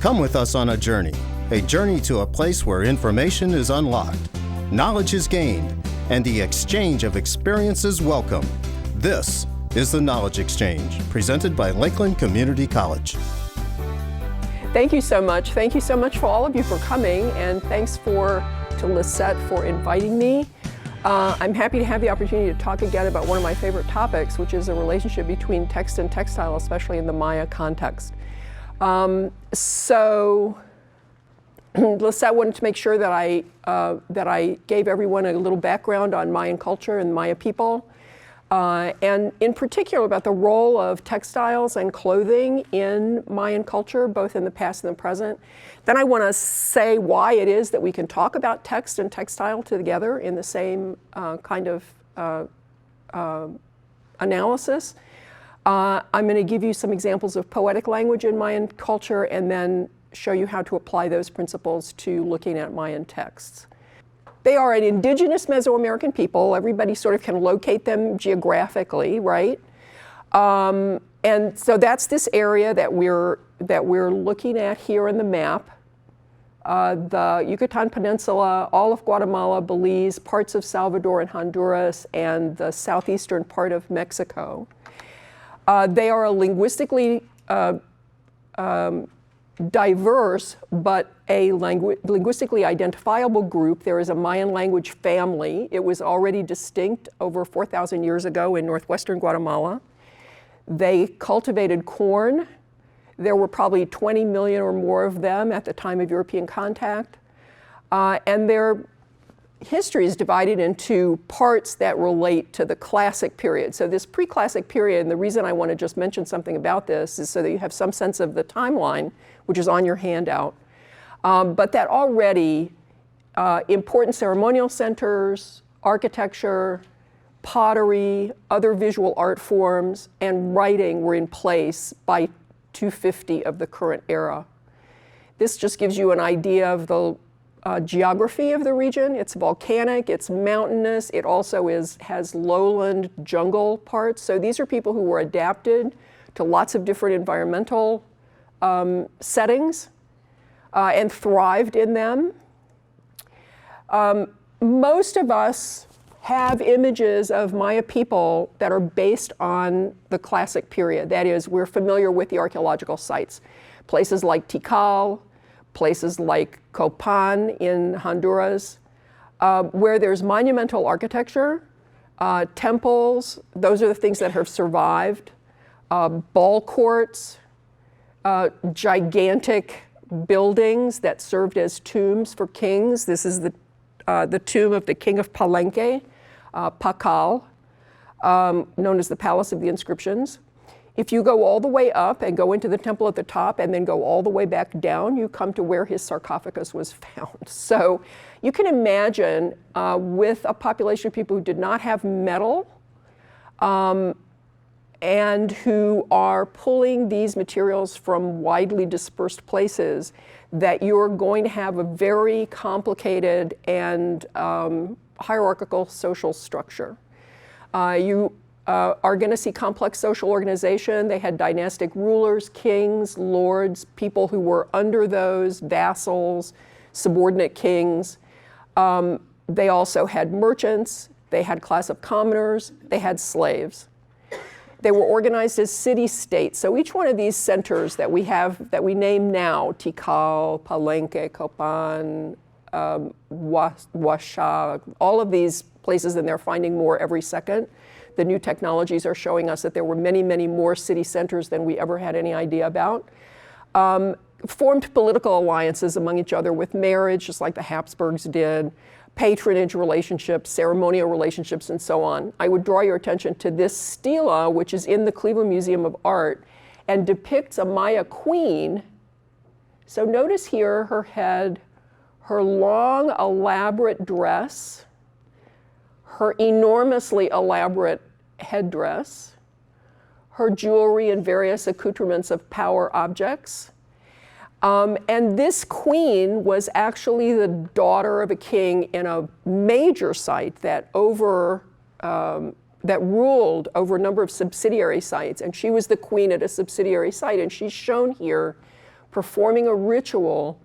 Come with us on a journey to a place where information is unlocked, knowledge is gained, and the exchange of experiences welcome. This is the Knowledge Exchange, presented by Lakeland Community College. Thank you so much. Thank you so much for all of you for coming, and thanks to Lisette for inviting me. I'm happy to have the opportunity to talk again about one of my favorite topics, which is the relationship between text and textile, especially in the Maya context. So Lisette wanted to make sure that I gave everyone a little background on Mayan culture and Maya people, and in particular about the role of textiles and clothing in Mayan culture, both in the past and the present. Then I want to say why it is that we can talk about text and textile together in the same kind of analysis. I'm going to give you some examples of poetic language in Mayan culture and then show you how to apply those principles to looking at Mayan texts. They are an indigenous Mesoamerican people. Everybody sort of can locate them geographically, right? And so that's this area that we're looking at here in the map. The Yucatan Peninsula, all of Guatemala, Belize, parts of Salvador and Honduras, and the southeastern part of Mexico. They are a linguistically diverse, but a linguistically identifiable group. There is a Mayan language family. It was already distinct over 4,000 years ago in northwestern Guatemala. They cultivated corn. There were probably 20 million or more of them at the time of European contact. And their history is divided into parts that relate to the classic period. So this pre-classic period, and the reason I want to just mention something about this is so that you have some sense of the timeline, which is on your handout. But that already important ceremonial centers, architecture, pottery, other visual art forms, and writing were in place by 250 of the current era. This just gives you an idea of the geography of the region. It's volcanic, it's mountainous, it also has lowland jungle parts. So these are people who were adapted to lots of different environmental settings and thrived in them. Most of us have images of Maya people that are based on the classic period. That is, we're familiar with the archaeological sites. Places like Tikal, places like Copan in Honduras, where there's monumental architecture, temples, those are the things that have survived, ball courts, gigantic buildings that served as tombs for kings. This is the tomb of the king of Palenque, Pakal, known as the Palace of the Inscriptions. If you go all the way up and go into the temple at the top and then go all the way back down, you come to where his sarcophagus was found. So you can imagine with a population of people who did not have metal and who are pulling these materials from widely dispersed places, that you're going to have a very complicated and hierarchical social structure. You are going to see complex social organization. They had dynastic rulers, kings, lords, people who were under those, vassals, subordinate kings. They also had merchants. They had class of commoners. They had slaves. They were organized as city-states. So each one of these centers that we have, that we name now, Tikal, Palenque, Copan, Huacha, all of these places, and they're finding more every second. The new technologies are showing us that there were many, many more city centers than we ever had any idea about. Formed political alliances among each other with marriage, just like the Habsburgs did, patronage relationships, ceremonial relationships, and so on. I would draw your attention to this stela, which is in the Cleveland Museum of Art, and depicts a Maya queen. So notice here her head, her long, elaborate dress, her enormously elaborate headdress, her jewelry and various accoutrements of power objects. And this queen was actually the daughter of a king in a major site that ruled over a number of subsidiary sites. And she was the queen at a subsidiary site. And she's shown here performing a ritual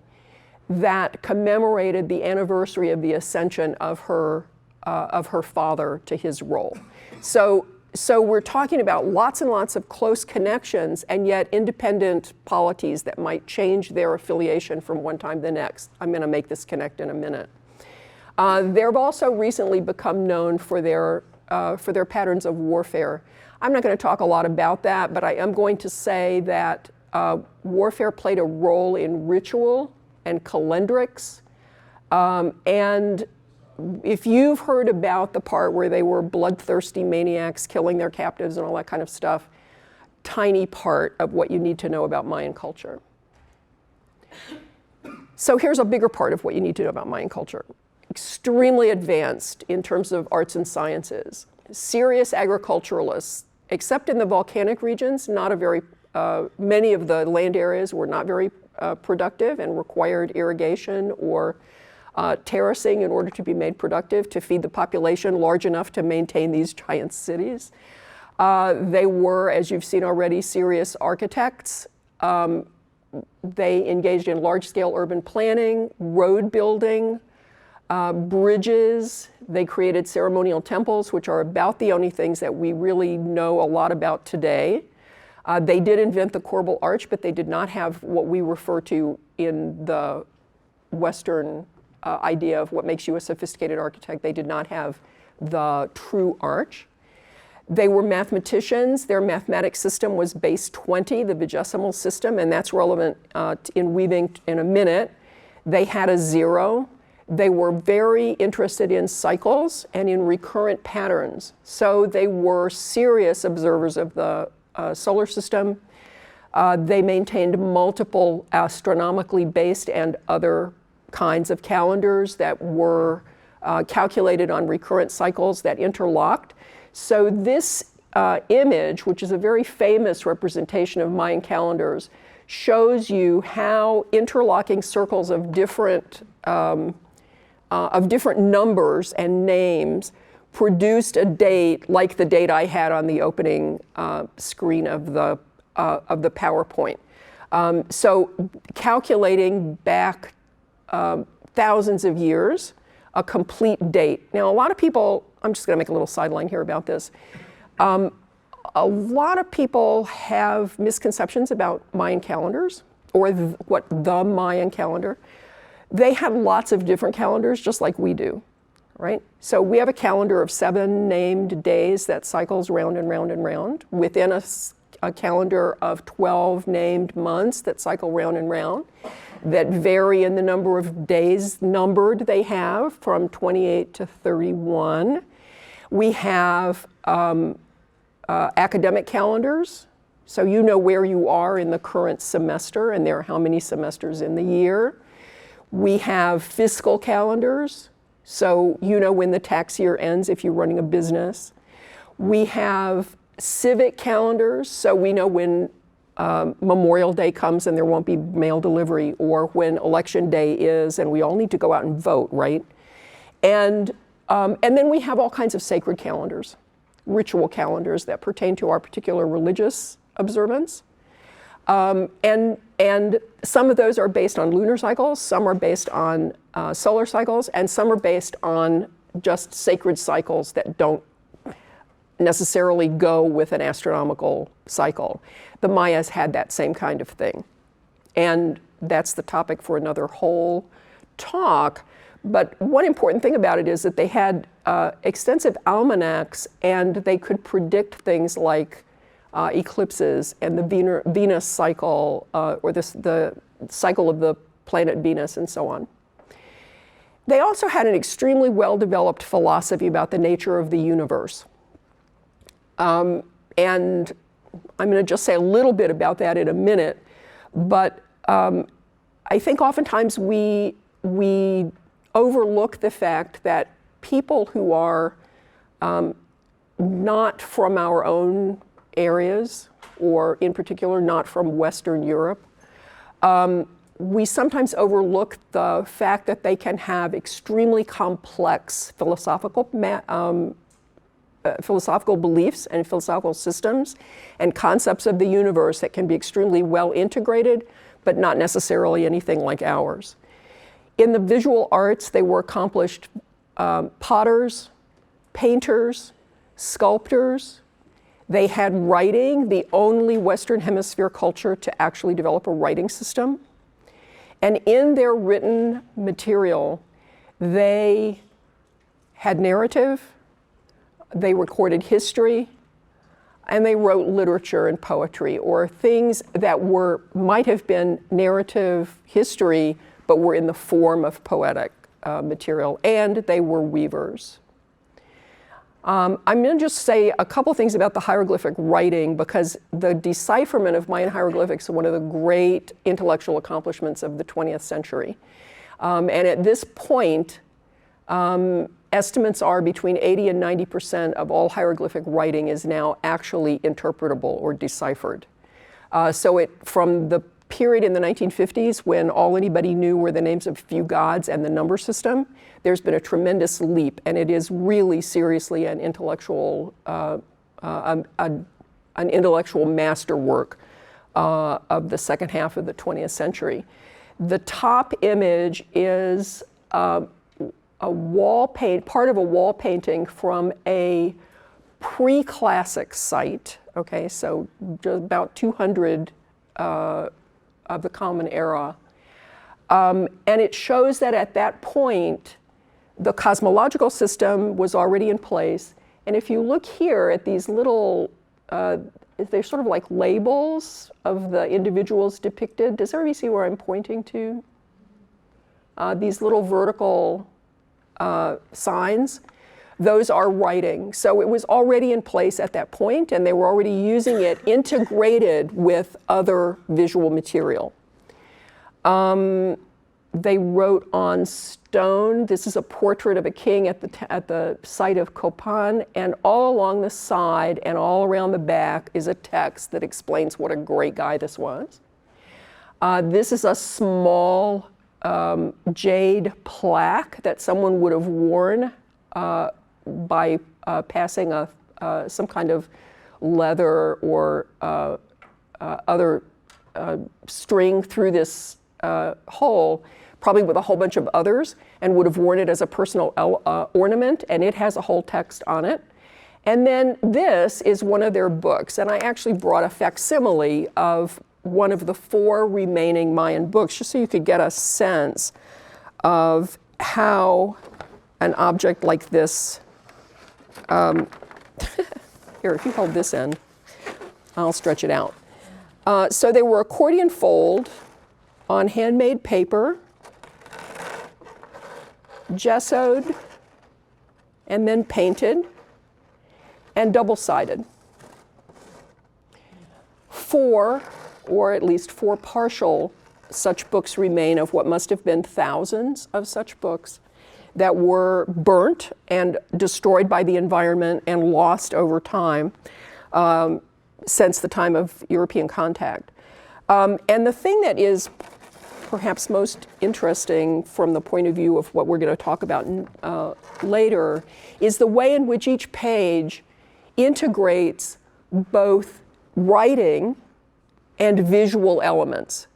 that commemorated the anniversary of the ascension of her father to his role. So we're talking about lots and lots of close connections and yet independent polities that might change their affiliation from one time to the next. I'm going to make this connect in a minute. They've also recently become known for their patterns of warfare. I'm not going to talk a lot about that, but I am going to say that warfare played a role in ritual and calendrics. And if you've heard about the part where they were bloodthirsty maniacs killing their captives and all that kind of stuff, tiny part of what you need to know about Mayan culture. So here's a bigger part of what you need to know about Mayan culture. Extremely advanced in terms of arts and sciences. Serious agriculturalists, except in the volcanic regions, not a very, many of the land areas were not very productive and required irrigation or terracing in order to be made productive to feed the population large enough to maintain these giant cities. They were, as you've seen already, serious architects. They engaged in large-scale urban planning, road building, bridges. They created ceremonial temples, which are about the only things that we really know a lot about today. They did invent the corbel arch, but they did not have what we refer to in the Western idea of what makes you a sophisticated architect. They did not have the true arch. They were mathematicians. Their mathematic system was base 20, the vigesimal system, and that's relevant in weaving in a minute. They had a zero. They were very interested in cycles and in recurrent patterns. So they were serious observers of the solar system. They maintained multiple astronomically based and other kinds of calendars that were calculated on recurrent cycles that interlocked. So this image, which is a very famous representation of Mayan calendars, shows you how interlocking circles of different numbers and names produced a date like the date I had on the opening screen of the PowerPoint. So calculating back thousands of years, a complete date. Now, a lot of people, I'm just going to make a little sideline here about this. A lot of people have misconceptions about Mayan calendars, or what the Mayan calendar. They have lots of different calendars, just like we do, right? So we have a calendar of 7 named days that cycles round and round and round, within a calendar of 12 named months that cycle round and round, that vary in the number of days numbered they have, from 28 to 31. We have academic calendars, so you know where you are in the current semester, and there are how many semesters in the year. We have fiscal calendars, so you know when the tax year ends if you're running a business. We have civic calendars, so we know when Memorial Day comes and there won't be mail delivery, or when Election Day is and we all need to go out and vote, right? And then we have all kinds of sacred calendars, ritual calendars that pertain to our particular religious observance. And some of those are based on lunar cycles, some are based on solar cycles, and some are based on just sacred cycles that don't necessarily go with an astronomical cycle. The Mayas had that same kind of thing. And that's the topic for another whole talk. But one important thing about it is that they had extensive almanacs, and they could predict things like eclipses and the Venus cycle, or the cycle of the planet Venus, and so on. They also had an extremely well-developed philosophy about the nature of the universe. And I'm going to just say a little bit about that in a minute, but I think oftentimes we overlook the fact that people who are not from our own areas, or in particular not from Western Europe, we sometimes overlook the fact that they can have extremely complex philosophical beliefs and philosophical systems and concepts of the universe that can be extremely well integrated, but not necessarily anything like ours. In the visual arts, they were accomplished potters, painters, sculptors. They had writing, the only Western Hemisphere culture to actually develop a writing system. And in their written material, they had narrative, they recorded history, and they wrote literature and poetry, or things that might have been narrative history, but were in the form of poetic material, and they were weavers. I'm going to just say a couple things about the hieroglyphic writing, because the decipherment of Mayan hieroglyphics is one of the great intellectual accomplishments of the 20th century. And at this point, estimates are between 80 and 90% of all hieroglyphic writing is now actually interpretable or deciphered. From the period in the 1950s when all anybody knew were the names of a few gods and the number system, there's been a tremendous leap, and it is really seriously an intellectual masterwork of the second half of the 20th century. The top image is part of a wall painting from a pre-classic site. Okay, so just about 200 of the Common Era. And it shows that at that point, the cosmological system was already in place. And if you look here at these little, they're sort of like labels of the individuals depicted. Does everybody see where I'm pointing to? These little vertical signs, those are writing. So it was already in place at that point, and they were already using it integrated with other visual material. They wrote on stone. This is a portrait of a king at the site of Copan, and all along the side and all around the back is a text that explains what a great guy this was. This is a small jade plaque that someone would have worn by passing some kind of leather or other string through this hole, probably with a whole bunch of others, and would have worn it as a personal ornament, and it has a whole text on it. And then this is one of their books, and I actually brought a facsimile of one of the 4 remaining Mayan books, just so you could get a sense of how an object like this, here, if you hold this end, I'll stretch it out. So they were accordion fold on handmade paper, gessoed, and then painted, and double-sided. 4, or at least 4 partial such books remain of what must have been thousands of such books that were burnt and destroyed by the environment and lost over time since the time of European contact. And the thing that is perhaps most interesting from the point of view of what we're going to talk about later is the way in which each page integrates both writing and visual elements,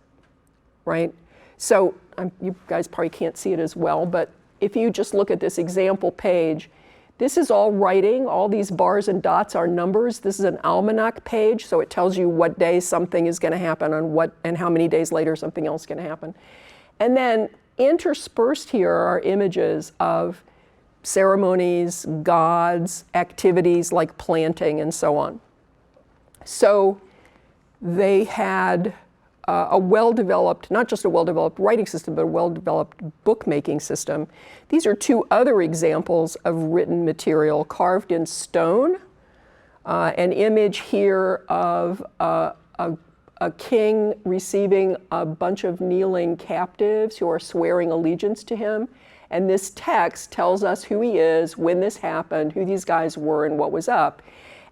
right? So you guys probably can't see it as well, but if you just look at this example page, this is all writing. All these bars and dots are numbers. This is an almanac page, so it tells you what day something is going to happen and how many days later something else is going to happen. And then interspersed here are images of ceremonies, gods, activities like planting, and so on. So they had a well-developed, not just a well-developed writing system, but a well-developed bookmaking system. These are 2 other examples of written material carved in stone. An image here of a king receiving a bunch of kneeling captives who are swearing allegiance to him. And this text tells us who he is, when this happened, who these guys were, and what was up.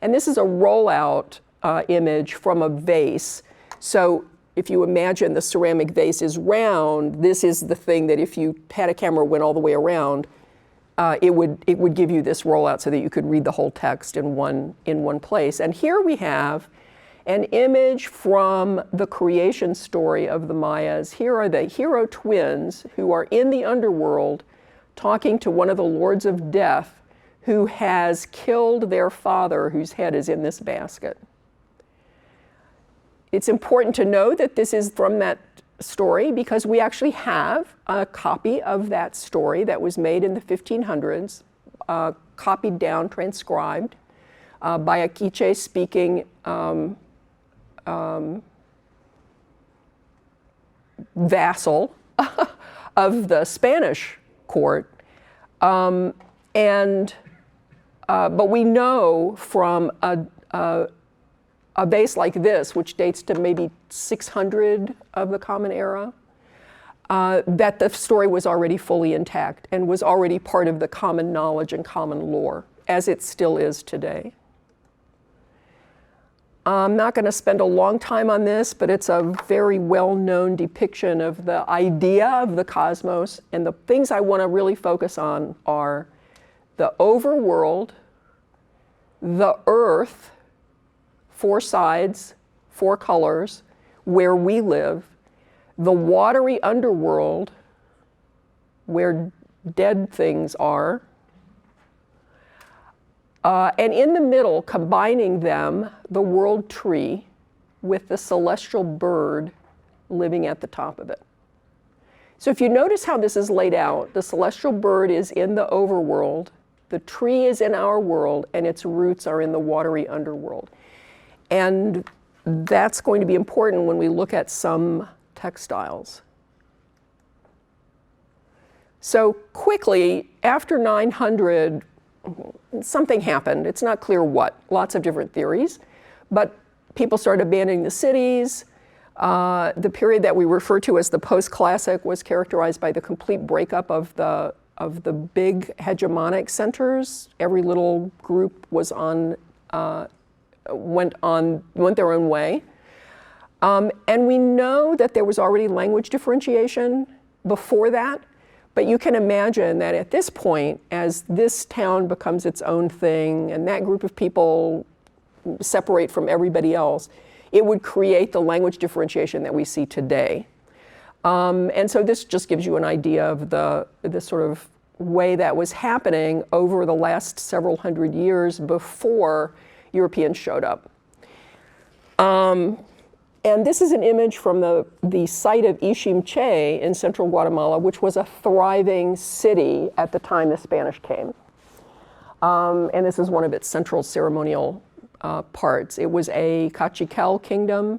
And this is a rollout image from a vase. So if you imagine the ceramic vase is round, this is the thing that if you had a camera went all the way around, it would give you this rollout so that you could read the whole text in one place. And here we have an image from the creation story of the Mayas. Here are the hero twins who are in the underworld talking to one of the lords of death who has killed their father, whose head is in this basket. It's important to know that this is from that story because we actually have a copy of that story that was made in the 1500s, copied down, transcribed by a Quiche-speaking vassal of the Spanish court. But we know from a base like this, which dates to maybe 600 of the Common Era, that the story was already fully intact and was already part of the common knowledge and common lore, as it still is today. I'm not going to spend a long time on this, but it's a very well-known depiction of the idea of the cosmos. And the things I want to really focus on are the overworld, the earth, 4 sides, 4 colors, where we live, the watery underworld, where dead things are, and in the middle, combining them, the world tree with the celestial bird living at the top of it. So if you notice how this is laid out, the celestial bird is in the overworld, the tree is in our world, and its roots are in the watery underworld. And that's going to be important when we look at some textiles. So quickly, after 900, something happened. It's not clear what. Lots of different theories. But people started abandoning the cities. The period that we refer to as the post-classic was characterized by the complete breakup of the big hegemonic centers. Every little group was went their own way. And we know that there was already language differentiation before that. But you can imagine that at this point, as this town becomes its own thing and that group of people separate from everybody else, it would create the language differentiation that we see today. And so this just gives you an idea of the sort of way that was happening over the last several hundred years before Europeans showed up. And this is an image from the site of Iximché in central Guatemala, which was a thriving city at the time the Spanish came. And this is one of its central ceremonial parts. It was a Cachiquel kingdom,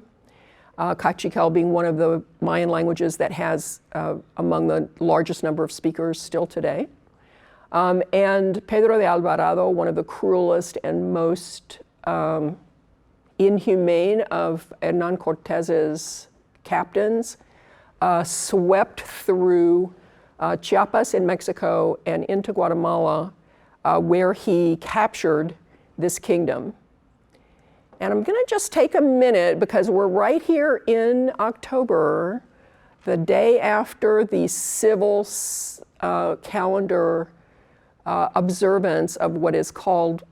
Cachiquel being one of the Mayan languages that has among the largest number of speakers still today. And Pedro de Alvarado, one of the cruelest and most inhumane of Hernan Cortez's captains, swept through Chiapas in Mexico and into Guatemala, where he captured this kingdom. And I'm going to just take a minute because we're right here in October, the day after the civil calendar observance of what is called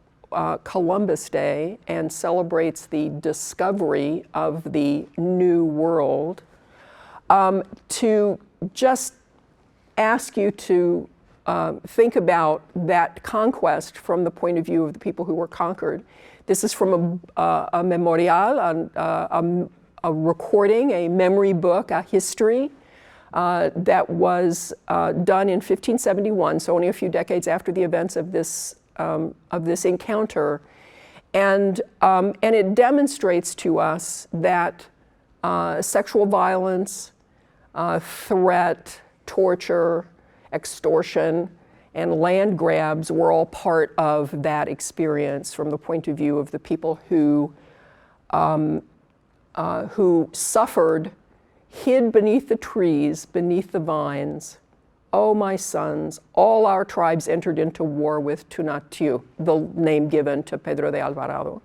Columbus Day and celebrates the discovery of the New World, to just ask you to think about that conquest from the point of view of the people who were conquered. This is from a memorial, a recording, a memory book, a history that was done in 1571, so only a few decades after the events of this encounter, and it demonstrates to us that sexual violence, threat, torture, extortion, and land grabs were all part of that experience from the point of view of the people who suffered, hid beneath the trees, beneath the vines. Oh, my sons, all our tribes entered into war with Tonatiuh, the name given to Pedro de Alvarado.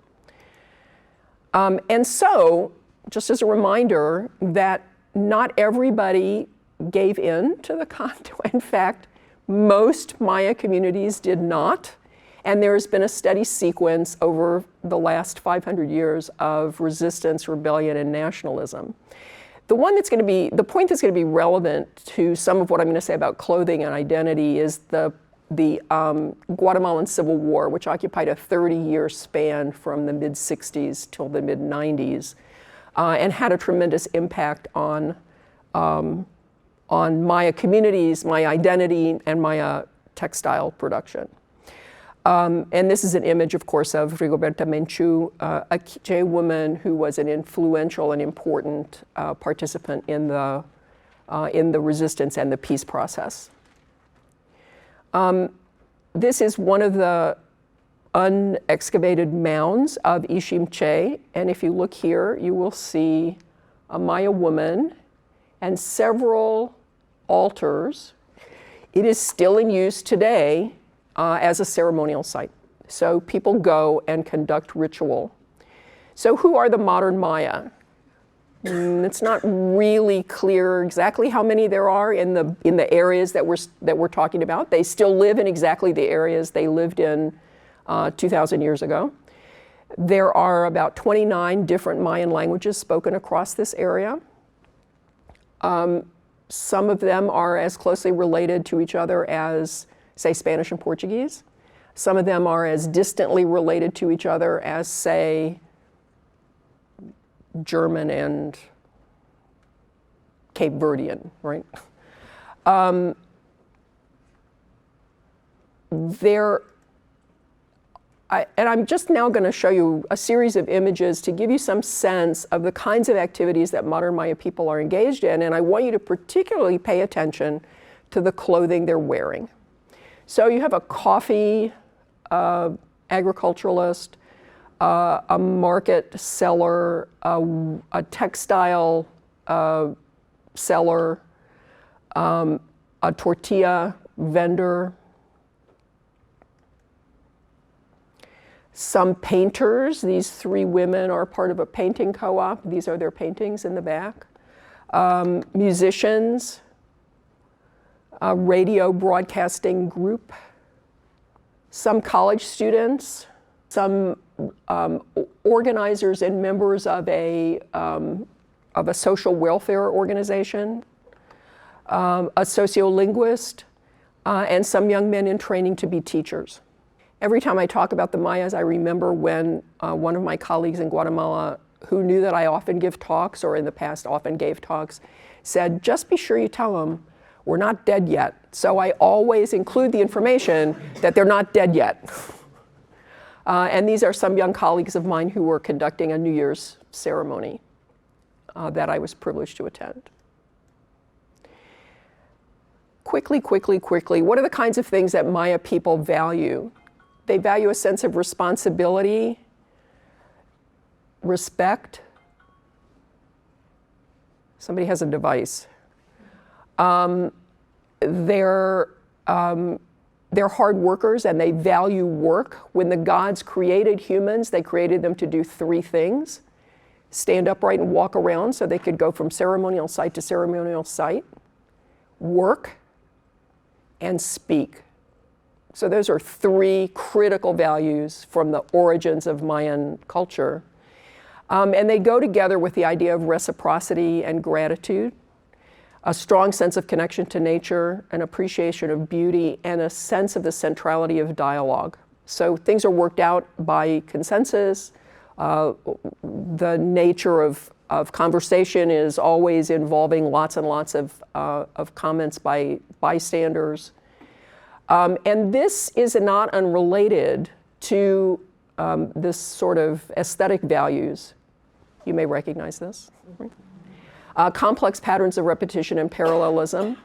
And so, just as a reminder that not everybody gave in to the conquest. In fact, most Maya communities did not. And there's been a steady sequence over the last 500 years of resistance, rebellion, and nationalism. The point that's going to be relevant to some of what I'm going to say about clothing and identity is the Guatemalan Civil War, which occupied a 30-year span from the mid-60s till the mid-90s, and had a tremendous impact on Maya communities, Maya identity, and Maya textile production. And this is an image, of course, of Rigoberta Menchú, a Quiché woman who was an influential and important participant in the resistance and the peace process. This is one of the unexcavated mounds of Iximché, and if you look here, you will see a Maya woman and several altars. It is still in use today as a ceremonial site. So people go and conduct ritual. So who are the modern Maya? It's not really clear exactly how many there are in the areas that we're talking about. They still live in exactly the areas they lived in 2,000 years ago. There are about 29 different Mayan languages spoken across this area. Some of them are as closely related to each other as, say, Spanish and Portuguese. Some of them are as distantly related to each other as, say, German and Cape Verdean, right? And I'm just now going to show you a series of images to give you some sense of the kinds of activities that modern Maya people are engaged in, and I want you to particularly pay attention to the clothing they're wearing. So you have a coffee agriculturalist, a market seller, a textile seller, a tortilla vendor, some painters. These three women are part of a painting co-op. These are their paintings in the back. Musicians, a radio broadcasting group, some college students, some organizers and members of a social welfare organization, a sociolinguist, and some young men in training to be teachers. Every time I talk about the Mayas, I remember when one of my colleagues in Guatemala, who knew that I often give talks, or in the past often gave talks, said, just be sure you tell them we're not dead yet. So I always include the information that they're not dead yet. And these are some young colleagues of mine who were conducting a New Year's ceremony that I was privileged to attend. Quickly, what are the kinds of things that Maya people value? They value a sense of responsibility, respect. Somebody has a device. They're hard workers and they value work. When the gods created humans, they created them to do three things: stand upright and walk around so they could go from ceremonial site to ceremonial site, work, and speak. So those are three critical values from the origins of Mayan culture. And they go together with the idea of reciprocity and gratitude, a strong sense of connection to nature, an appreciation of beauty, and a sense of the centrality of dialogue. So things are worked out by consensus. The nature of conversation is always involving lots and lots of comments by bystanders. And this is not unrelated to this sort of aesthetic values. You may recognize this. Complex patterns of repetition and parallelism,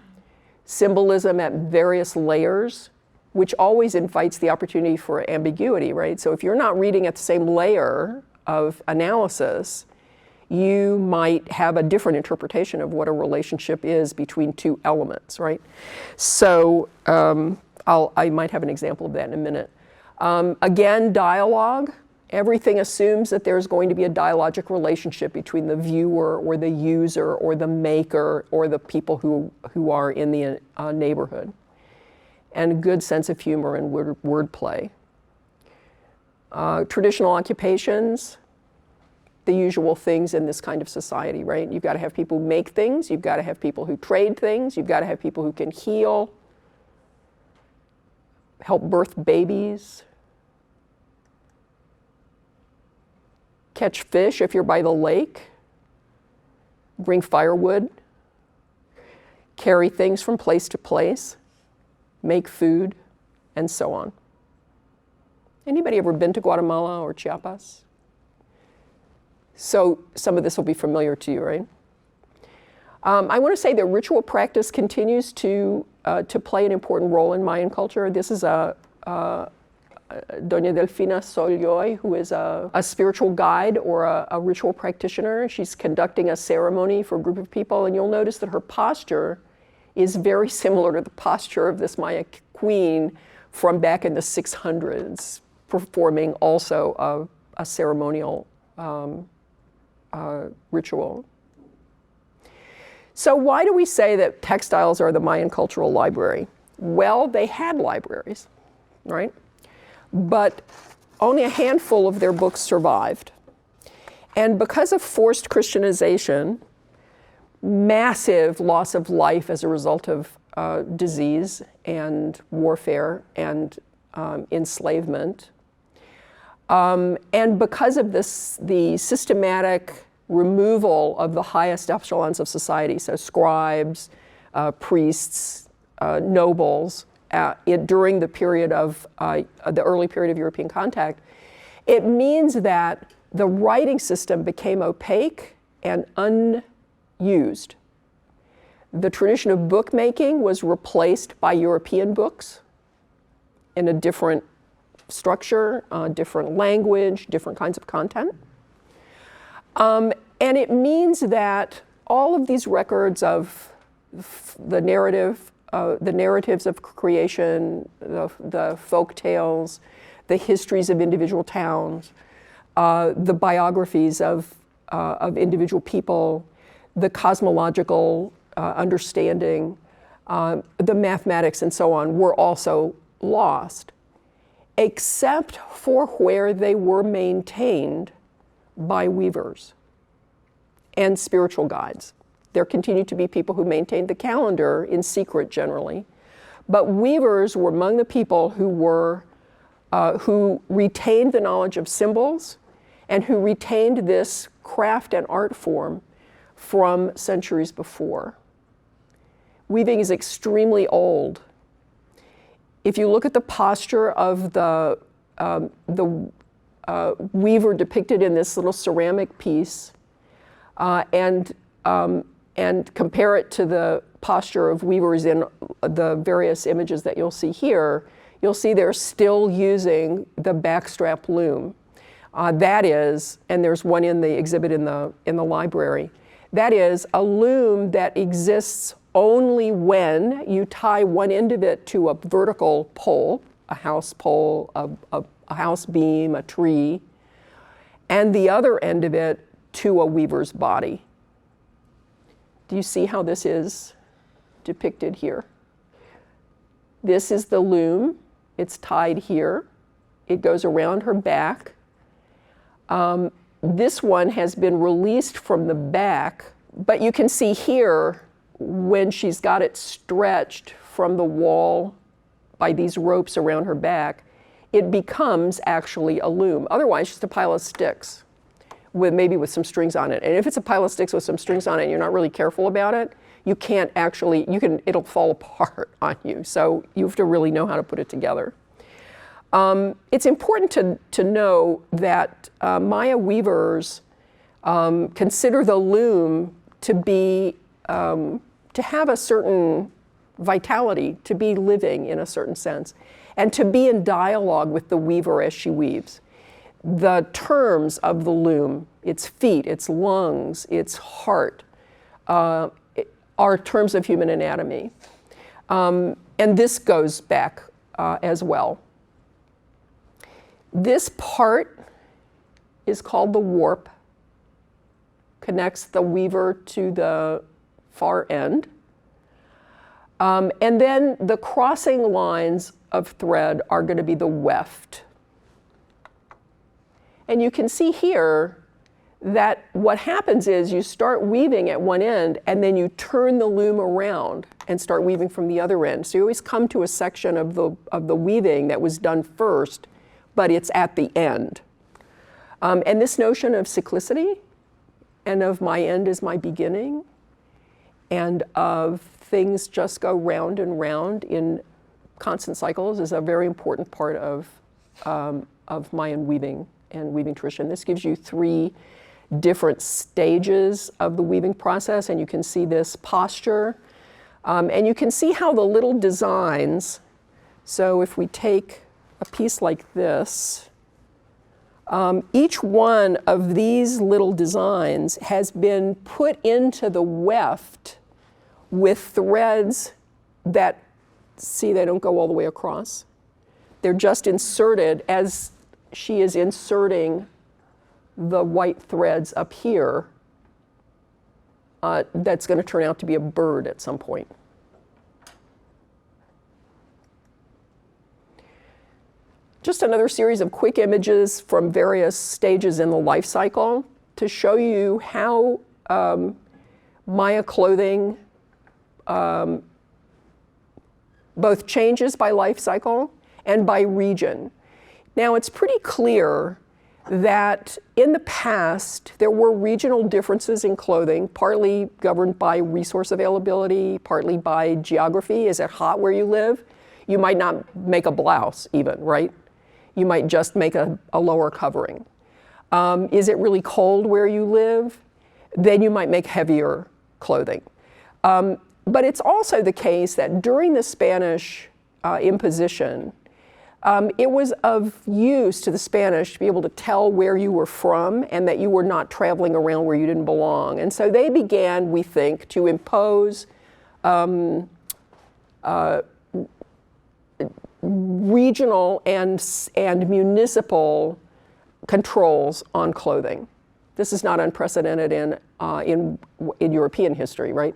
symbolism at various layers, which always invites the opportunity for ambiguity, right? So if you're not reading at the same layer of analysis, you might have a different interpretation of what a relationship is between two elements, right? So I might have an example of that in a minute. Again, dialogue. Everything assumes that there's going to be a dialogic relationship between the viewer or the user or the maker or the people who are in the neighborhood. And a good sense of humor and wordplay. Traditional occupations, the usual things in this kind of society, right? You've got to have people who make things, you've got to have people who trade things, you've got to have people who can heal, help birth babies, catch fish if you're by the lake, bring firewood, carry things from place to place, make food, and so on. Anybody ever been to Guatemala or Chiapas? So some of this will be familiar to you, right? I want to say that ritual practice continues to play an important role in Mayan culture. This is Doña Delfina Solloy, who is a spiritual guide or a ritual practitioner. She's conducting a ceremony for a group of people, and you'll notice that her posture is very similar to the posture of this Maya queen from back in the 600s, performing also a ceremonial ritual. So why do we say that textiles are the Mayan cultural library? Well, they had libraries, right? But only a handful of their books survived. And because of forced Christianization, massive loss of life as a result of disease and warfare and enslavement, and because of this, the systematic removal of the highest echelons of society, so scribes, priests, nobles, during the period of the early period of European contact, it means that the writing system became opaque and unused. The tradition of bookmaking was replaced by European books in a different structure, different language, different kinds of content. And it means that all of these records of the narratives of creation, the folk tales, the histories of individual towns, the biographies of individual people, the cosmological understanding, the mathematics and so on were also lost, except for where they were maintained by weavers and spiritual guides. There continued to be people who maintained the calendar in secret generally, but weavers were among the people who retained the knowledge of symbols and who retained this craft and art form from centuries before. Weaving is extremely old. If you look at the posture of the weaver depicted in this little ceramic piece, and compare it to the posture of weavers in the various images that you'll see here, you'll see they're still using the backstrap loom. That is, and there's one in the exhibit in the library, that is a loom that exists only when you tie one end of it to a vertical pole, a house pole, a house beam, a tree, and the other end of it to a weaver's body. Do you see how this is depicted here? This is the loom. It's tied here. It goes around her back. This one has been released from the back, but you can see here when she's got it stretched from the wall by these ropes around her back, it becomes actually a loom. Otherwise, just a pile of sticks, maybe with some strings on it. And if it's a pile of sticks with some strings on it and you're not really careful about it, you can't actually, it'll fall apart on you. So you have to really know how to put it together. It's important to know that Maya weavers consider the loom to have a certain vitality, to be living in a certain sense, and to be in dialogue with the weaver as she weaves. The terms of the loom, its feet, its lungs, its heart, are terms of human anatomy. And this goes back as well. This part is called the warp, connects the weaver to the far end. And then the crossing lines of thread are going to be the weft. And you can see here that what happens is you start weaving at one end and then you turn the loom around and start weaving from the other end. So you always come to a section of the weaving that was done first, but it's at the end. And this notion of cyclicity and of my end is my beginning and of things just go round and round in constant cycles is a very important part of Mayan weaving and weaving tradition. This gives you 3 different stages of the weaving process, and you can see this posture. And you can see how the little designs, so if we take a piece like this, each one of these little designs has been put into the weft with threads that, see, they don't go all the way across. They're just inserted as she is inserting the white threads up here. That's going to turn out to be a bird at some point. Just another series of quick images from various stages in the life cycle to show you how Maya clothing both changes by life cycle and by region. Now, it's pretty clear that in the past, there were regional differences in clothing, partly governed by resource availability, partly by geography. Is it hot where you live? You might not make a blouse even, right? You might just make a lower covering. Is it really cold where you live? Then you might make heavier clothing. But it's also the case that during the Spanish imposition, it was of use to the Spanish to be able to tell where you were from and that you were not traveling around where you didn't belong. And so they began, we think, to impose regional and municipal controls on clothing. This is not unprecedented in European history, right?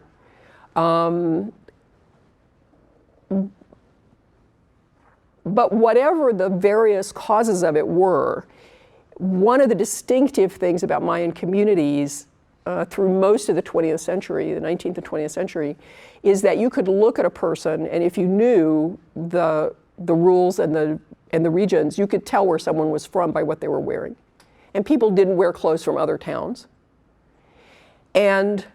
But whatever the various causes of it were, one of the distinctive things about Mayan communities through most of the 20th century, the 19th and 20th century, is that you could look at a person, and if you knew the rules and the regions, you could tell where someone was from by what they were wearing. And people didn't wear clothes from other towns. And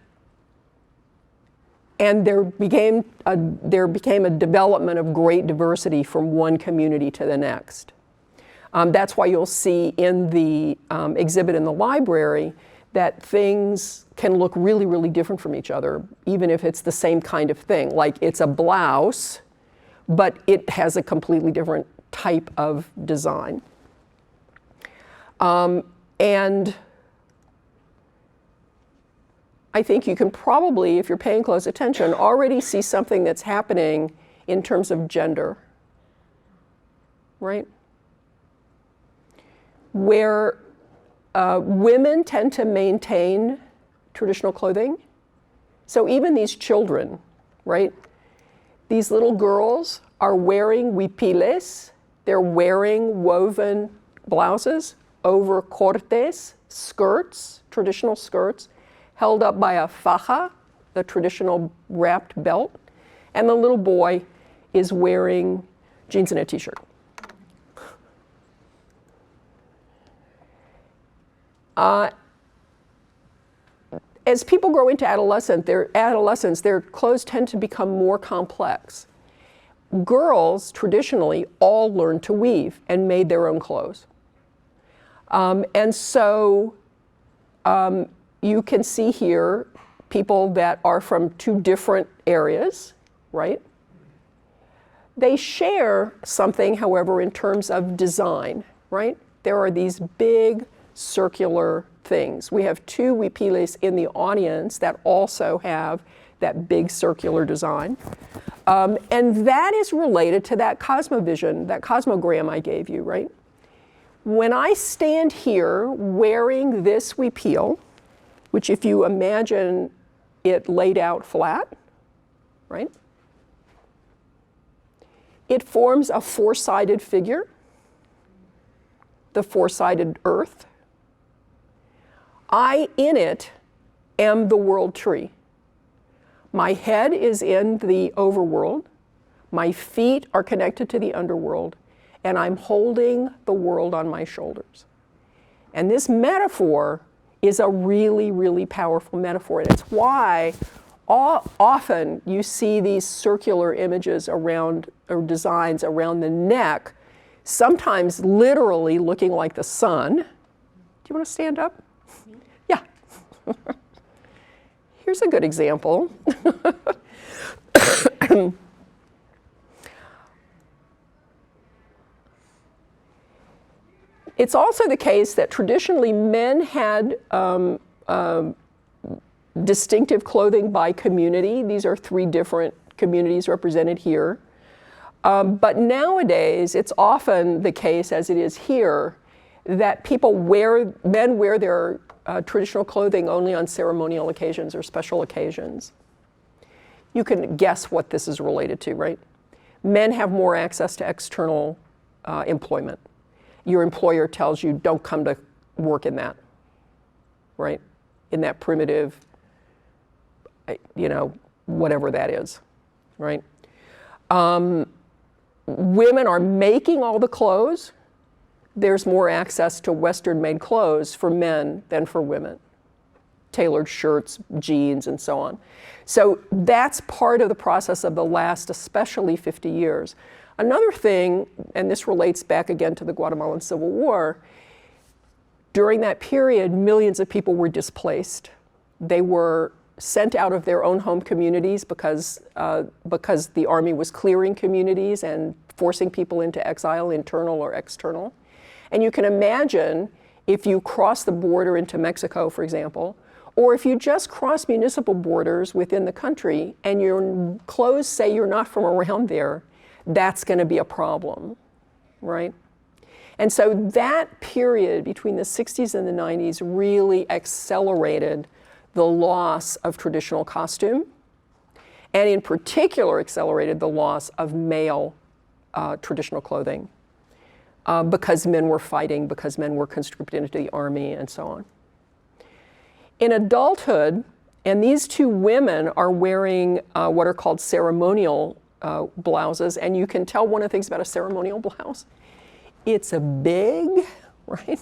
there became a development of great diversity from one community to the next. That's why you'll see in the exhibit in the library that things can look really, really different from each other, even if it's the same kind of thing. Like it's a blouse, but it has a completely different type of design. And I think you can probably, if you're paying close attention, already see something that's happening in terms of gender, right? Where women tend to maintain traditional clothing. So even these children, right? These little girls are wearing huipiles. They're wearing woven blouses over cortes, skirts, traditional skirts, held up by a faja, the traditional wrapped belt, and the little boy is wearing jeans and a t-shirt. As people grow into adolescence, their clothes tend to become more complex. Girls traditionally all learned to weave and made their own clothes. And so you can see here people that are from 2 different areas, right? They share something, however, in terms of design, right? There are these big circular things. We have 2 huipiles in the audience that also have that big circular design. And that is related to that cosmovision, that cosmogram I gave you, right? When I stand here wearing this huipil, which if you imagine it laid out flat, right? It forms a 4-sided figure. the four-sided earth. I, in it, am the world tree. My head is in the overworld. My feet are connected to the underworld, and I'm holding the world on my shoulders. And this metaphor is a really, really powerful metaphor. And it's why often you see these circular images around, or designs around the neck, sometimes literally looking like the sun. Do you want to stand up? Yeah. Here's a good example. It's also the case that traditionally men had distinctive clothing by community. These are 3 different communities represented here. But nowadays, it's often the case, as it is here, that men wear their traditional clothing only on ceremonial occasions or special occasions. You can guess what this is related to, right? Men have more access to external employment. Your employer tells you, don't come to work in that, right? In that primitive, whatever that is, right? Women are making all the clothes. There's more access to Western-made clothes for men than for women. Tailored shirts, jeans, and so on. So that's part of the process of the last, especially 50 years. Another thing, and this relates back again to the Guatemalan Civil War, during that period, millions of people were displaced. They were sent out of their own home communities because the army was clearing communities and forcing people into exile, internal or external. And you can imagine if you cross the border into Mexico, for example, or if you just cross municipal borders within the country and your clothes say you're not from around there, that's going to be a problem, right? And so that period between the 60s and the 90s really accelerated the loss of traditional costume, and in particular accelerated the loss of male traditional clothing because men were fighting, because men were conscripted into the army, and so on. In adulthood, and these 2 women are wearing what are called ceremonial blouses, and you can tell one of the things about a ceremonial blouse. It's a big, right,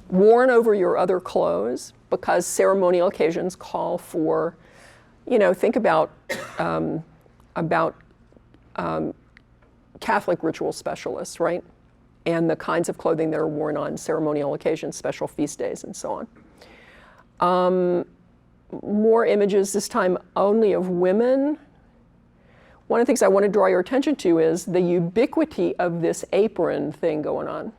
worn over your other clothes because ceremonial occasions call for, think about Catholic ritual specialists, right? And the kinds of clothing that are worn on ceremonial occasions, special feast days, and so on. More images, this time only of women. One of the things I want to draw your attention to is the ubiquity of this apron thing going on.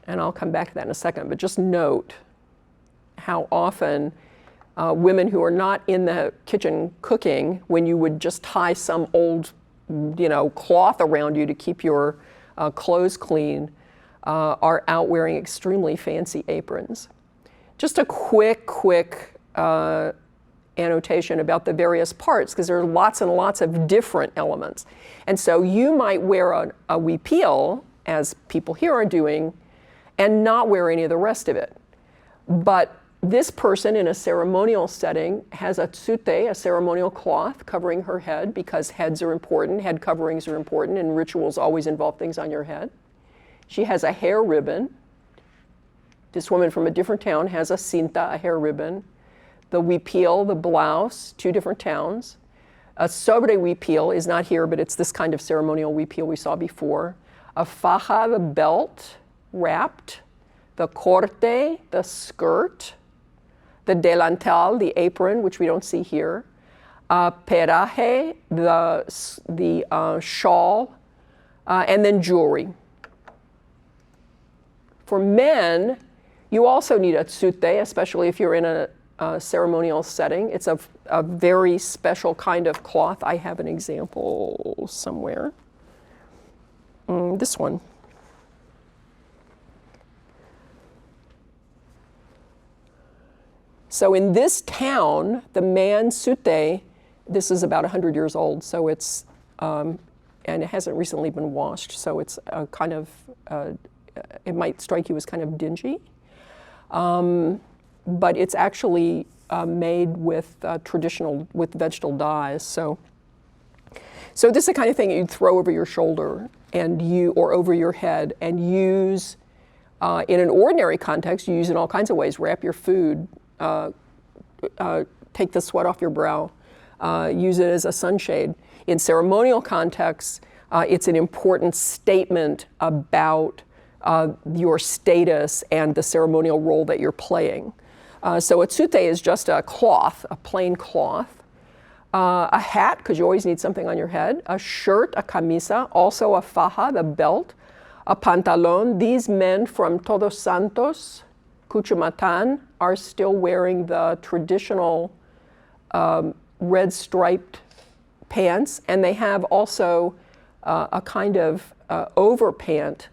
And I'll come back to that in a second, but just note how often women who are not in the kitchen cooking, when you would just tie some old, cloth around you to keep your clothes clean, are out wearing extremely fancy aprons. Just a quick annotation about the various parts, because there are lots and lots of different elements. And so you might wear a huipil, as people here are doing, and not wear any of the rest of it. But this person in a ceremonial setting has a tsute, a ceremonial cloth covering her head, because heads are important, head coverings are important, and rituals always involve things on your head. She has a hair ribbon. This woman from a different town has a cinta, a hair ribbon. The huipil, the blouse, 2 different towns. A sobre huipil is not here, but it's this kind of ceremonial huipil we saw before. A faja, the belt, wrapped. The corte, the skirt. The delantal, the apron, which we don't see here. Peraje, the shawl, and then jewelry. For men, you also need a tsute, especially if you're in a ceremonial setting. It's a very special kind of cloth. I have an example somewhere. This one. So in this town, the man tsute, this is about 100 years old, so it's and it hasn't recently been washed, so it's kind of, it might strike you as kind of dingy. But it's actually made with with vegetable dyes. So this is the kind of thing that you'd throw over your shoulder or over your head and use in an ordinary context. You use it in all kinds of ways. Wrap your food, take the sweat off your brow, use it as a sunshade. In ceremonial contexts, it's an important statement about your status and the ceremonial role that you're playing. So a tsute is just a cloth, a plain cloth. A hat, because you always need something on your head. A shirt, a camisa. Also a faja, the belt. A pantalon. These men from Todos Santos, Cuchumatan, are still wearing the traditional red striped pants, and they have also a kind of overpant.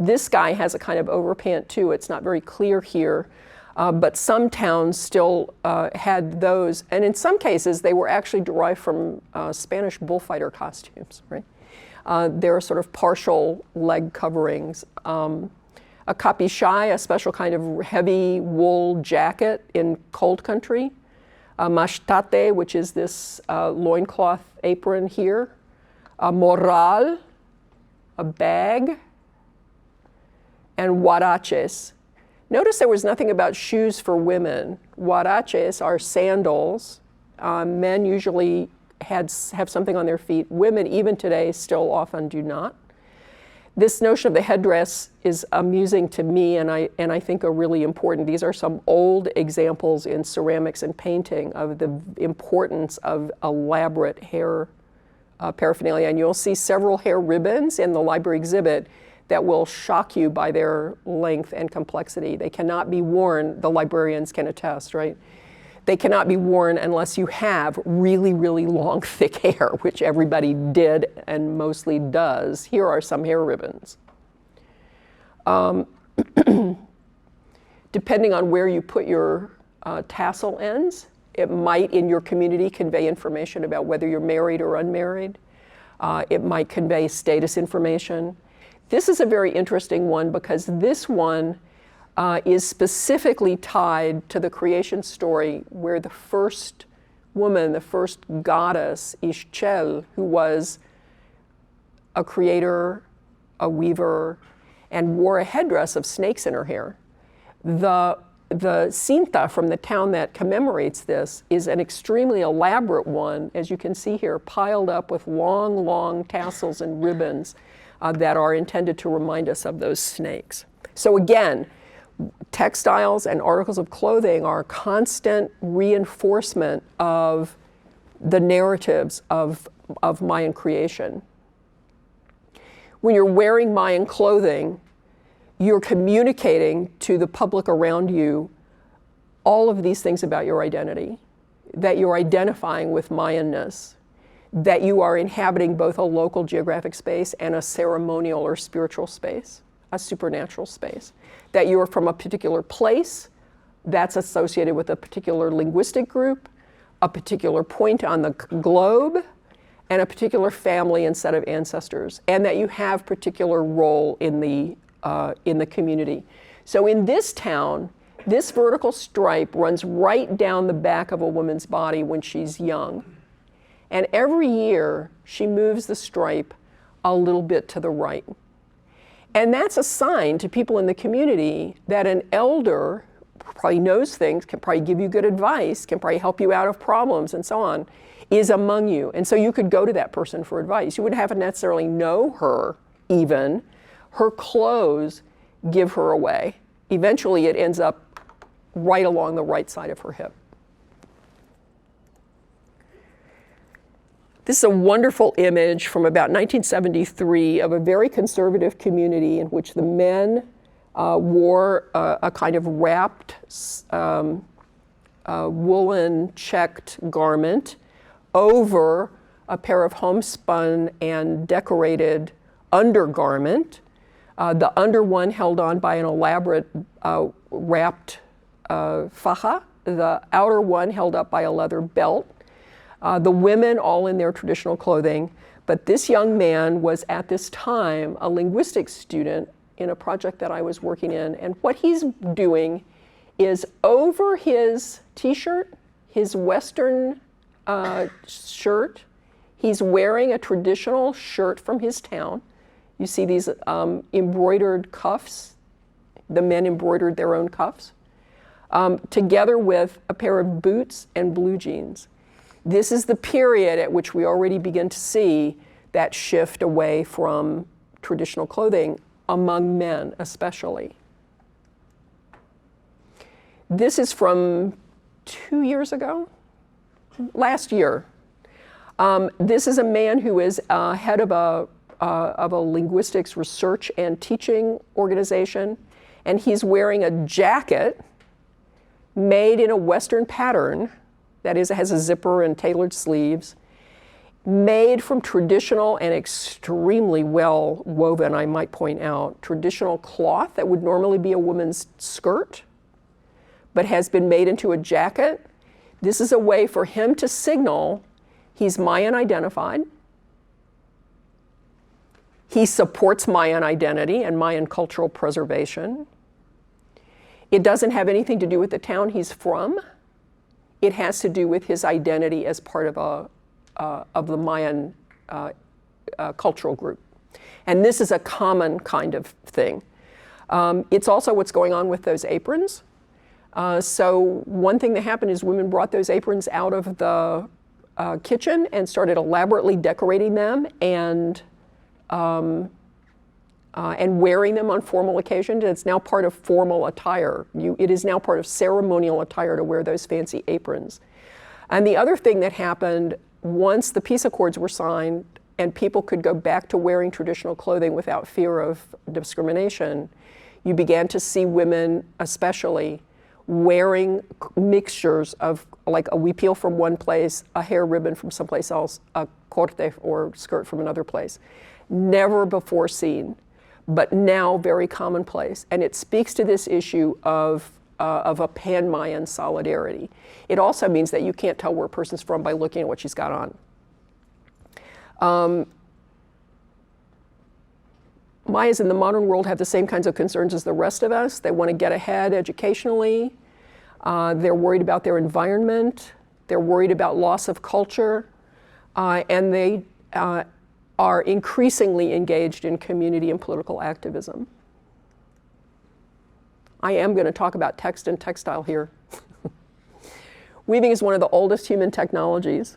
This guy has a kind of overpant too. It's not very clear here, but some towns still had those, and in some cases they were actually derived from Spanish bullfighter costumes, right? They're sort of partial leg coverings. A capichai, a special kind of heavy wool jacket in cold country. A mashtate, which is this loincloth apron here. A morral, a bag, and huaraches. Notice there was nothing about shoes for women. Huaraches are sandals. Men usually have something on their feet. Women, even today, still often do not. This notion of the headdress is amusing to me, and I think are really important. These are some old examples in ceramics and painting of the importance of elaborate hair paraphernalia. And you'll see several hair ribbons in the library exhibit that will shock you by their length and complexity. They cannot be worn, the librarians can attest, right? They cannot be worn unless you have really, really long, thick hair, which everybody did and mostly does. Here are some hair ribbons. Depending on where you put your tassel ends, it might, in your community, convey information about whether you're married or unmarried. It might convey status information. This is a very interesting one because this one is specifically tied to the creation story where the first woman, the first goddess, Ixchel, who was a creator, a weaver, and wore a headdress of snakes in her hair. The cinta from the town that commemorates this is an extremely elaborate one, as you can see here, piled up with long, long tassels and ribbons that are intended to remind us of those snakes. So again, textiles and articles of clothing are constant reinforcement of the narratives of Mayan creation. When you're wearing Mayan clothing, you're communicating to the public around you all of these things about your identity, that you're identifying with Mayanness, that you are inhabiting both a local geographic space and a ceremonial or spiritual space, a supernatural space, that you're from a particular place that's associated with a particular linguistic group, a particular point on the globe, and a particular family and set of ancestors, and that you have particular role in the community. So in this town, this vertical stripe runs right down the back of a woman's body when she's young. And every year, she moves the stripe a little bit to the right. And that's a sign to people in the community that an elder probably knows things, can probably give you good advice, can probably help you out of problems and so on, is among you. And so you could go to that person for advice. You wouldn't have to necessarily know her even. Her clothes give her away. Eventually it ends up right along the right side of her hip. This is a wonderful image from about 1973 of a very conservative community in which the men wore a kind of wrapped woolen checked garment over a pair of homespun and decorated undergarment. The under one held on by an elaborate wrapped faja, the outer one held up by a leather belt. The women all in their traditional clothing, But this young man was at this time a linguistics student in a project that I was working in. And what he's doing is over his t-shirt, his Western shirt, he's wearing a traditional shirt from his town. You see these embroidered cuffs. The men embroidered their own cuffs, together with a pair of boots and blue jeans. This is the period at which we already begin to see that shift away from traditional clothing among men especially. This is from 2 years ago, last year. This is a man who is head of a linguistics research and teaching organization, and he's wearing a jacket made in a Western pattern, that is, it has a zipper and tailored sleeves, made from traditional and extremely well woven, I might point out, traditional cloth that would normally be a woman's skirt, but has been made into a jacket. This is a way for him to signal he's Mayan identified. He supports Mayan identity and Mayan cultural preservation. It doesn't have anything to do with the town he's from. It has to do with his identity as part of the Mayan cultural group. And this is a common kind of thing. It's also what's going on with those aprons. So one thing that happened is women brought those aprons out of the kitchen and started elaborately decorating them and wearing them on formal occasions. It's now part of formal attire. It is now part of ceremonial attire to wear those fancy aprons. And the other thing that happened, once the peace accords were signed and people could go back to wearing traditional clothing without fear of discrimination, you began to see women especially wearing mixtures of, like a huipil from one place, a hair ribbon from someplace else, a corte or skirt from another place. Never before seen, but now very commonplace. And it speaks to this issue of a pan-Mayan solidarity. It also means that you can't tell where a person's from by looking at what she's got on. Mayas in the modern world have the same kinds of concerns as the rest of us. They want to get ahead educationally. They're worried about their environment. They're worried about loss of culture. And they are increasingly engaged in community and political activism. I am going to talk about text and textile here. Weaving is one of the oldest human technologies.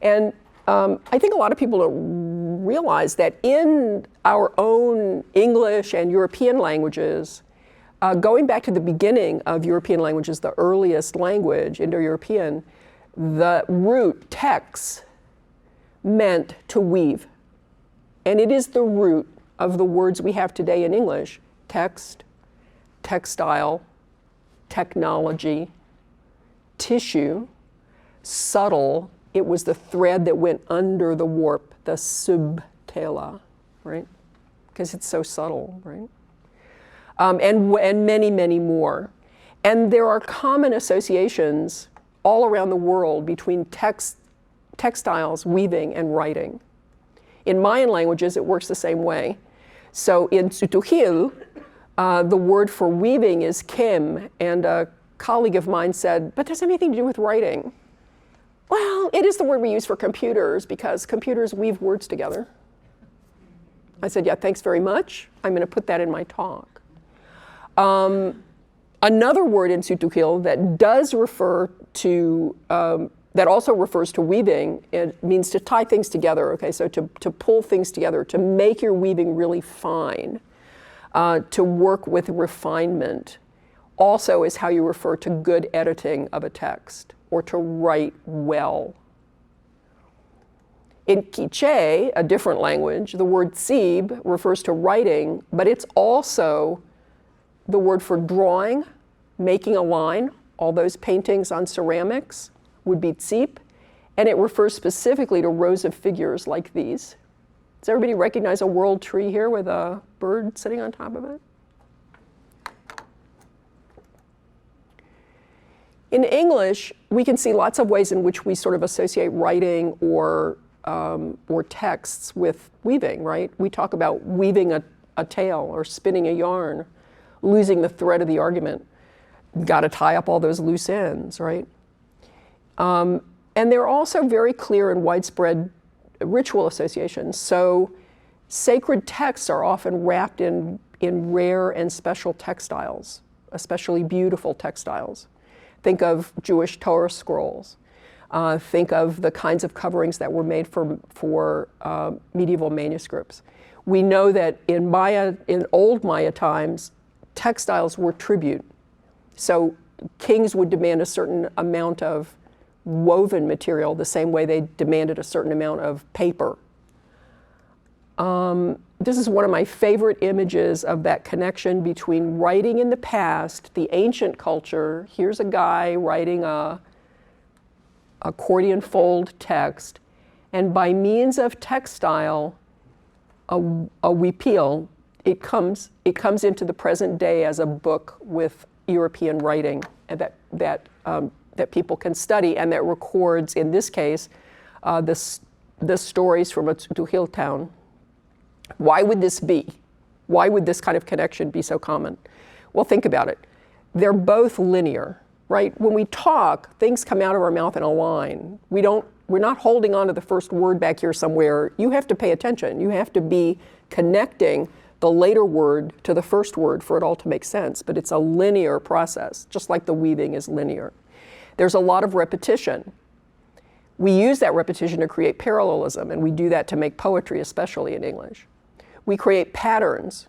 And I think a lot of people don't realize that in our own English and European languages, going back to the beginning of European languages, the earliest language, Indo-European, the root tex meant to weave. And it is the root of the words we have today in English: text, textile, technology, tissue, subtle. It was the thread that went under the warp, the subtela, right? Because it's so subtle, right? And many, many more. And there are common associations all around the world between textiles, weaving, and writing. In Mayan languages, it works the same way. So in Tz'utujil, the word for weaving is kem, and a colleague of mine said, but does it have anything to do with writing? Well, it is the word we use for computers because computers weave words together. I said, yeah, thanks very much. I'm going to put that in my talk. Another word in Tz'utujil that does refer to, that also refers to weaving, it means to tie things together, okay? So to pull things together, to make your weaving really fine, to work with refinement, also is how you refer to good editing of a text, or to write well. In Quiche, a different language, the word tzib refers to writing, but it's also the word for drawing, making a line. All those paintings on ceramics would be tzib, and it refers specifically to rows of figures like these. Does everybody recognize a world tree here with a bird sitting on top of it? In English, we can see lots of ways in which we sort of associate writing or or texts with weaving, right? We talk about weaving a tale or spinning a yarn, losing the thread of the argument. Got to tie up all those loose ends, right? And they're also very clear and widespread ritual associations. So sacred texts are often wrapped in rare and special textiles, especially beautiful textiles. Think of Jewish Torah scrolls. Think of the kinds of coverings that were made for medieval manuscripts. We know that in old Maya times, textiles were tribute. So kings would demand a certain amount of woven material the same way they demanded a certain amount of paper. This is one of my favorite images of that connection between writing in the past, the ancient culture. Here's a guy writing a accordion fold text, and by means of textile, a huipil, it comes into the present day as a book with European writing that people can study, and that records, in this case, the stories from a Tuchil town. Why would this be? Why would this kind of connection be so common? Well, think about it. They're both linear, right? When we talk, things come out of our mouth in a line. We're not holding on to the first word back here somewhere. You have to pay attention. You have to be connecting the later word to the first word for it all to make sense. But it's a linear process, just like the weaving is linear. There's a lot of repetition. We use that repetition to create parallelism, and we do that to make poetry, especially in English. We create patterns.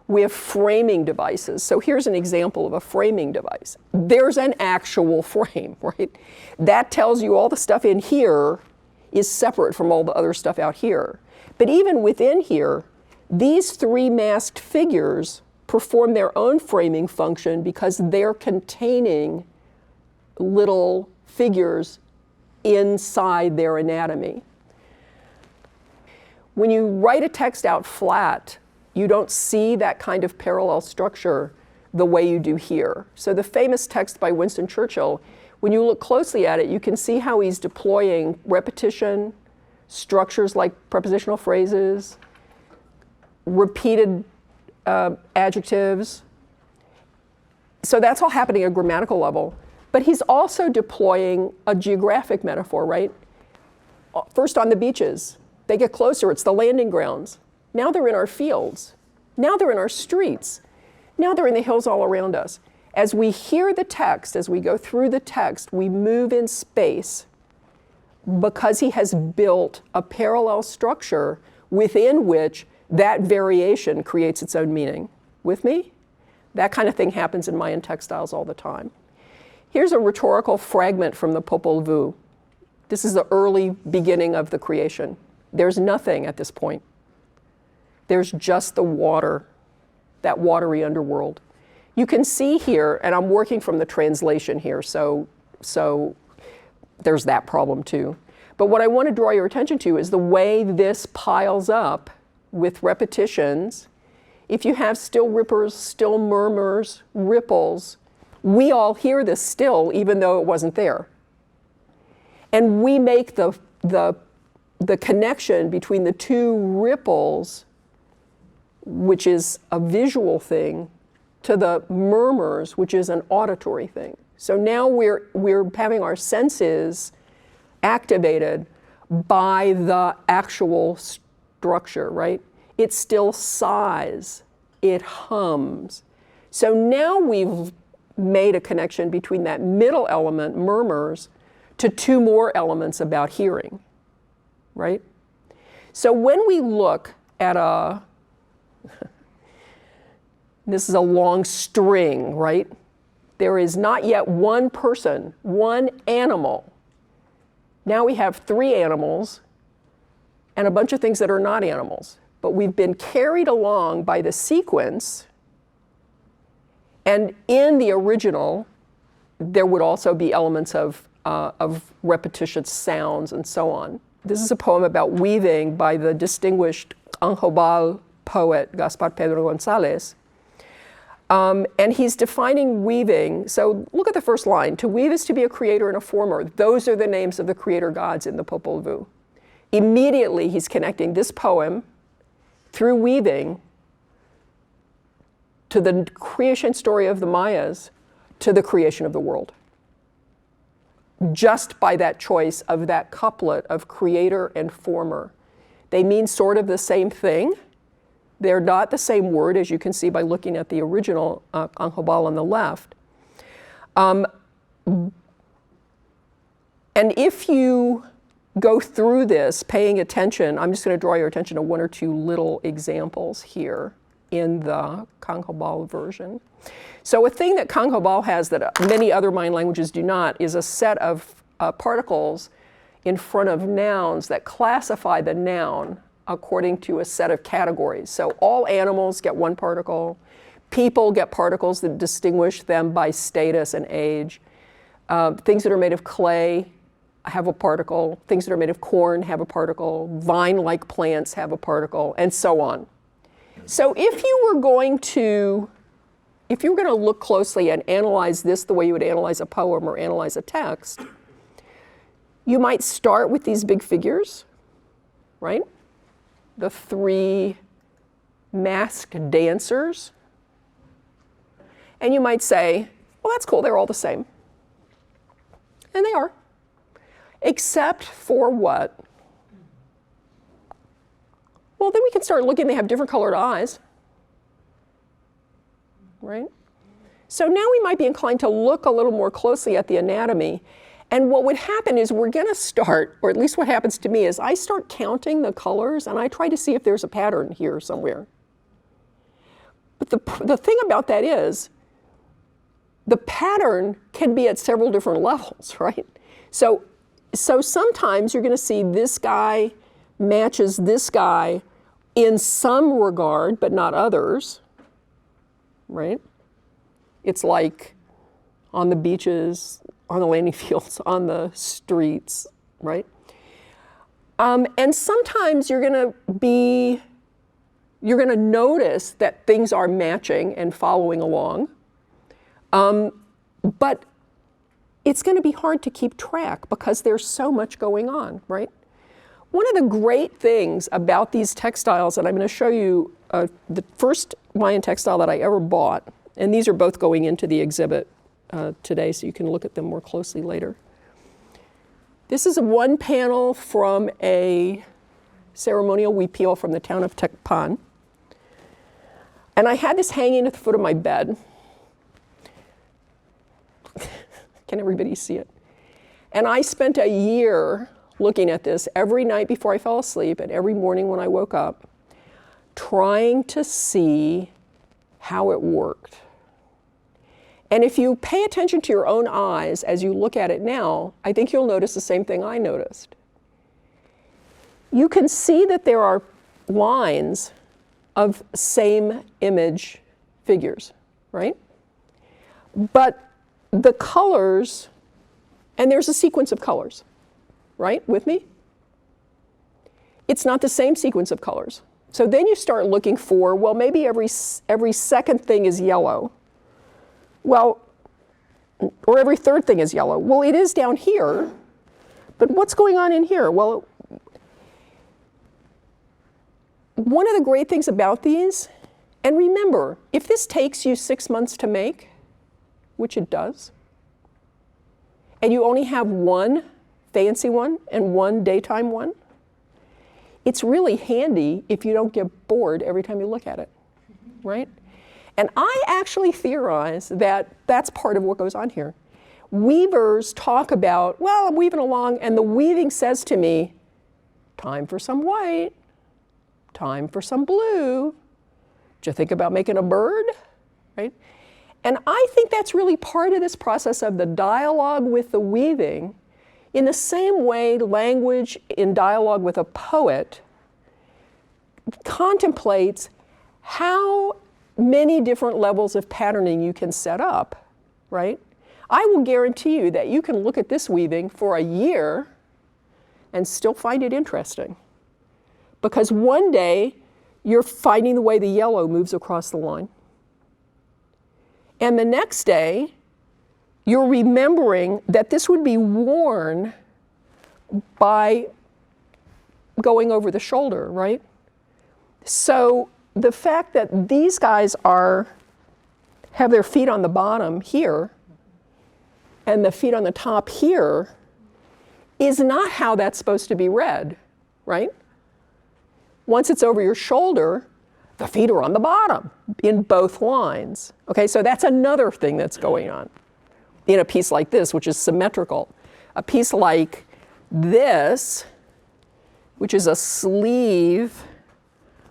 We have framing devices. So here's an example of a framing device. There's an actual frame, right? That tells you all the stuff in here is separate from all the other stuff out here. But even within here, these three masked figures perform their own framing function because they're containing little figures inside their anatomy. When you write a text out flat, you don't see that kind of parallel structure the way you do here. So the famous text by Winston Churchill, when you look closely at it, you can see how he's deploying repetition, structures like prepositional phrases, repeated adjectives. So that's all happening at a grammatical level. But he's also deploying a geographic metaphor, right? First on the beaches. They get closer, it's the landing grounds. Now they're in our fields. Now they're in our streets. Now they're in the hills all around us. As we hear the text, as we go through the text, we move in space because he has built a parallel structure within which that variation creates its own meaning. With me? That kind of thing happens in Mayan textiles all the time. Here's a rhetorical fragment from the Popol Vuh. This is the early beginning of the creation. There's nothing at this point. There's just the water, that watery underworld. You can see here, and I'm working from the translation here, so there's that problem too. But what I want to draw your attention to is the way this piles up with repetitions. If you have still rippers, still murmurs, ripples, we all hear this still, even though it wasn't there. And we make the connection between the two ripples, which is a visual thing, to the murmurs, which is an auditory thing. So now we're having our senses activated by the actual structure, right? It still sighs, it hums. So now we've made a connection between that middle element, murmurs, to two more elements about hearing, right? So when we look at this is a long string, right? There is not yet one person, one animal. Now we have three animals and a bunch of things that are not animals. But we've been carried along by the sequence, and in the original, there would also be elements of repetitious sounds and so on. This is a poem about weaving by the distinguished Anjobal poet Gaspar Pedro Gonzalez. And he's defining weaving. So look at the first line. To weave is to be a creator and a former. Those are the names of the creator gods in the Popol Vuh. Immediately, he's connecting this poem through weaving to the creation story of the Mayas, to the creation of the world. Just by that choice of that couplet of creator and former. They mean sort of the same thing. They're not the same word, as you can see by looking at the original Canjobal on the left. And if you go through this paying attention, I'm just going to draw your attention to one or two little examples here in the Canjobal version. So a thing that Canjobal has that many other Mayan languages do not is a set of particles in front of nouns that classify the noun according to a set of categories. So all animals get one particle. People get particles that distinguish them by status and age. Things that are made of clay have a particle. Things that are made of corn have a particle. Vine-like plants have a particle, and so on. So if you were going to look closely and analyze this the way you would analyze a poem or analyze a text, you might start with these big figures, right? The three masked dancers. And you might say, well, that's cool, they're all the same. And they are. Except for what? Well, then we can start looking, they have different colored eyes, right? So now we might be inclined to look a little more closely at the anatomy. And what would happen is we're going to start, or at least what happens to me, is I start counting the colors and I try to see if there's a pattern here somewhere. But the thing about that is the pattern can be at several different levels, right? So sometimes you're going to see this guy matches this guy in some regard, but not others, right? It's like on the beaches, on the landing fields, on the streets, right? And sometimes you're going to notice that things are matching and following along, but it's going to be hard to keep track because there's so much going on, right? One of the great things about these textiles, and I'm going to show you the first Mayan textile that I ever bought, and these are both going into the exhibit today, so you can look at them more closely later. This is one panel from a ceremonial huipil from the town of Tecpan. And I had this hanging at the foot of my bed. Can everybody see it? And I spent a year looking at this every night before I fell asleep and every morning when I woke up, trying to see how it worked. And if you pay attention to your own eyes as you look at it now, I think you'll notice the same thing I noticed. You can see that there are lines of same image figures, right? But the colors, and there's a sequence of colors, right, with me? It's not the same sequence of colors. So then you start looking for, well, maybe every second thing is yellow. Well, or every third thing is yellow. Well, it is down here, but what's going on in here? Well, one of the great things about these, and remember, if this takes you 6 months to make, which it does, and you only have one fancy one and one daytime one, it's really handy if you don't get bored every time you look at it, right? And I actually theorize that that's part of what goes on here. Weavers talk about, well, I'm weaving along, and the weaving says to me, time for some white, time for some blue. Did you think about making a bird, right? And I think that's really part of this process of the dialogue with the weaving. In the same way, language in dialogue with a poet contemplates how many different levels of patterning you can set up, right? I will guarantee you that you can look at this weaving for a year and still find it interesting. Because one day, you're finding the way the yellow moves across the line. And the next day, you're remembering that this would be worn by going over the shoulder, right? So the fact that these guys have their feet on the bottom here and the feet on the top here is not how that's supposed to be read, right? Once it's over your shoulder, the feet are on the bottom in both lines. Okay, so that's another thing that's going on in a piece like this, which is symmetrical. A piece like this, which is a sleeve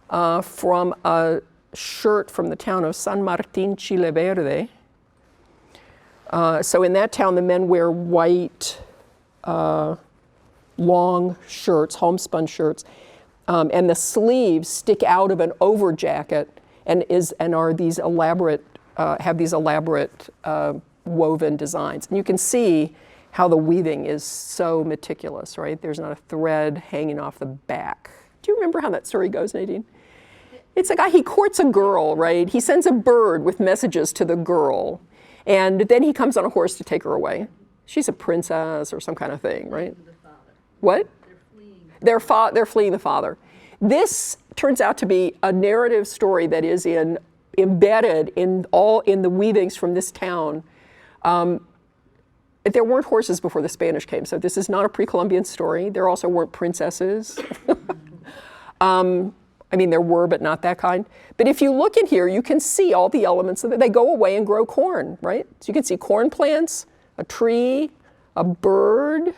from a shirt from the town of San Martín Chile Verde. So in that town, the men wear white, long shirts, homespun shirts, and the sleeves stick out of an over jacket and are these elaborate, have these elaborate woven designs. And you can see how the weaving is so meticulous, right? There's not a thread hanging off the back. Do you remember how that story goes, Nadine? It's a guy, he courts a girl, right? He sends a bird with messages to the girl, and then he comes on a horse to take her away. She's a princess or some kind of thing, right? What? They're fleeing the father. This turns out to be a narrative story that is embedded in the weavings from this town. There weren't horses before the Spanish came, so this is not a pre-Columbian story. There also weren't princesses. I mean, there were, but not that kind. But if you look in here, you can see all the elements of it. They go away and grow corn, right? So you can see corn plants, a tree, a bird.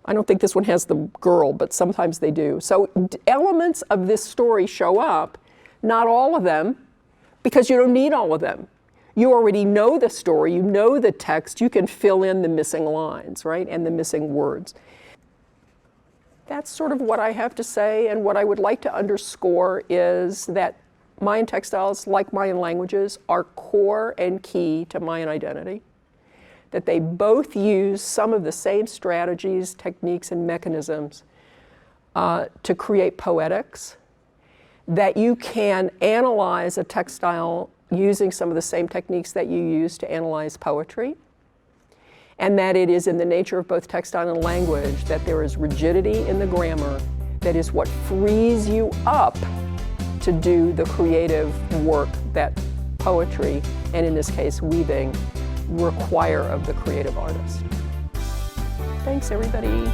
I don't think this one has the girl, but sometimes they do. So elements of this story show up, not all of them, because you don't need all of them. You already know the story, you know the text, you can fill in the missing lines, right, and the missing words. That's sort of what I have to say, and what I would like to underscore is that Mayan textiles, like Mayan languages, are core and key to Mayan identity. That they both use some of the same strategies, techniques, and mechanisms to create poetics. That you can analyze a textile using some of the same techniques that you use to analyze poetry. And that it is in the nature of both textile and language that there is rigidity in the grammar that is what frees you up to do the creative work that poetry, and in this case weaving, require of the creative artist. Thanks, everybody.